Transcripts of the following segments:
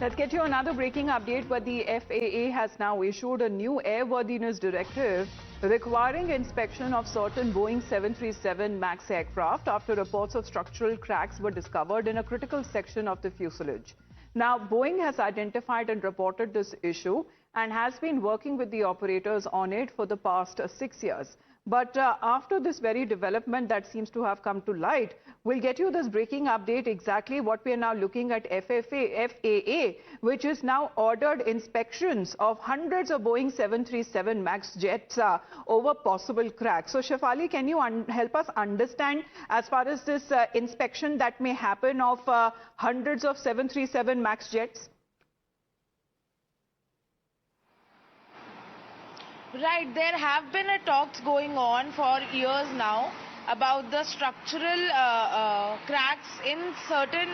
Let's get you another breaking update, but the FAA has now issued a new airworthiness directive requiring inspection of certain Boeing 737 MAX aircraft after reports of structural cracks were discovered in a critical section of the fuselage. Now, Boeing has identified and reported this issue and has been working with the operators on it for the past 6 years. But after this very development that seems to have come to light, we'll get you this breaking update exactly what we are now looking at FAA, which is now ordered inspections of hundreds of Boeing 737 MAX jets over possible cracks. So Shefali, can you help us understand as far as this inspection that may happen of hundreds of 737 MAX jets? Right, there have been talks going on for years now about the structural cracks in certain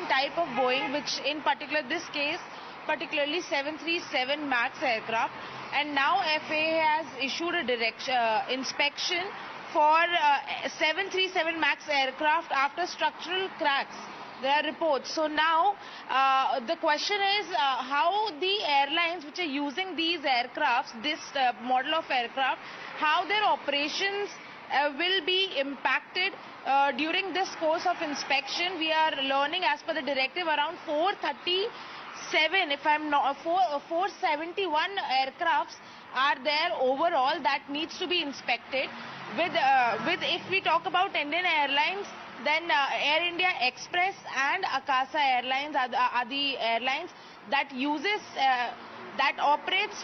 type of Boeing, which in particular this case, particularly 737 MAX aircraft, and now FAA has issued a inspection for 737 MAX aircraft after structural cracks. There are reports. So now the question is how the airlines which are using these aircrafts, this model of aircraft, how their operations will be impacted during this course of inspection. We are learning, as per the directive, around 437, if I'm not 471 aircrafts are there overall that needs to be inspected. With if we talk about Indian Airlines, then Air India Express and Akasa Airlines are the airlines that uses that operates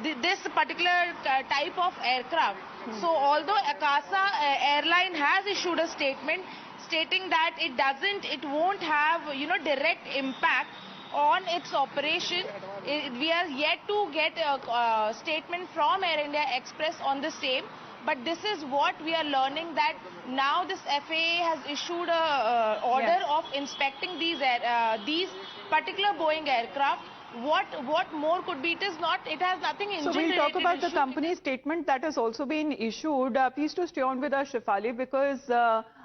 this particular type of aircraft. So although Akasa Airline has issued a statement stating that it won't have direct impact on its operation, we are yet to get a statement from Air India Express on the same. But this is what we are learning, that now this FAA has issued a order of inspecting these particular Boeing aircraft. What more could be? It has nothing engine related. So we'll talk about the company statement that has also been issued. Please to stay on with us, Shefali, because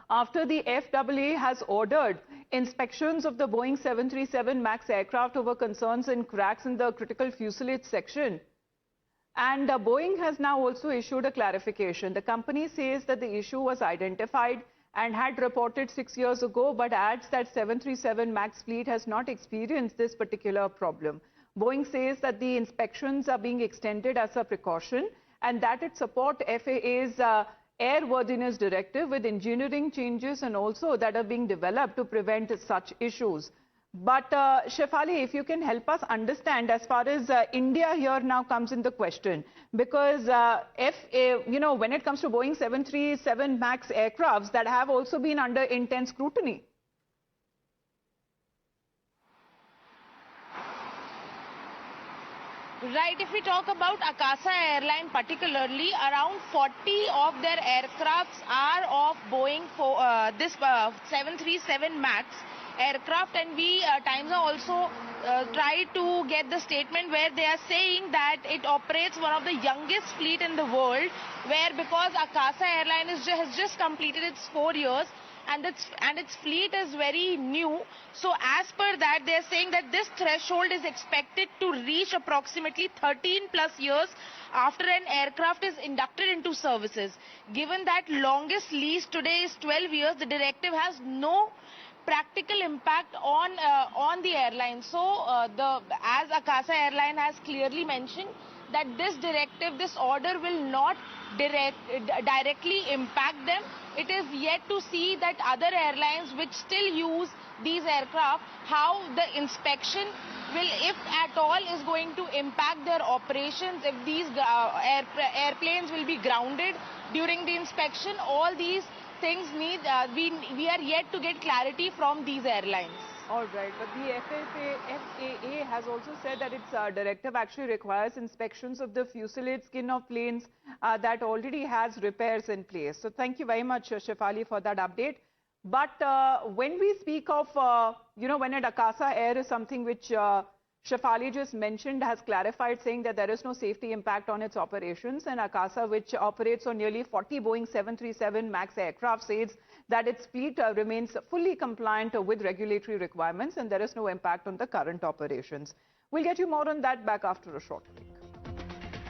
after the FAA has ordered inspections of the Boeing 737 MAX aircraft over concerns in cracks in the critical fuselage section, and Boeing has now also issued a clarification. The company says that the issue was identified and had reported 6 years ago, but adds that 737 MAX fleet has not experienced this particular problem. Boeing says that the inspections are being extended as a precaution and that it supports FAA's airworthiness directive with engineering changes and also that are being developed to prevent such issues. But Shefali, if you can help us understand as far as India here now comes in the question, because when it comes to Boeing 737 MAX aircrafts that have also been under intense scrutiny. Right, if we talk about Akasa Airline particularly, around 40 of their aircrafts are of Boeing for this 737 MAX aircraft, and we Times are also tried to get the statement where they are saying that it operates one of the youngest fleet in the world, where because Akasa Airline has just completed its 4 years and its fleet is very new. So as per that, they are saying that this threshold is expected to reach approximately 13 plus years after an aircraft is inducted into services. Given that longest lease today is 12 years, the directive has no practical impact on the airline. So as Akasa Airline has clearly mentioned that this directive, this order will not directly impact them. It is yet to see that other airlines which still use these aircraft, how the inspection will, if at all, is going to impact their operations, if these airplanes will be grounded during the inspection. All these things need, we are yet to get clarity from these airlines. All right, but the FAA has also said that its directive actually requires inspections of the fuselage skin of planes that already has repairs in place. So thank you very much, Shefali, for that update. But when we speak of, when at Akasa Air is something which Shefali just mentioned, has clarified, saying that there is no safety impact on its operations. And Akasa, which operates on nearly 40 Boeing 737 MAX aircraft, says that its fleet remains fully compliant with regulatory requirements and there is no impact on the current operations. We'll get you more on that back after a short break.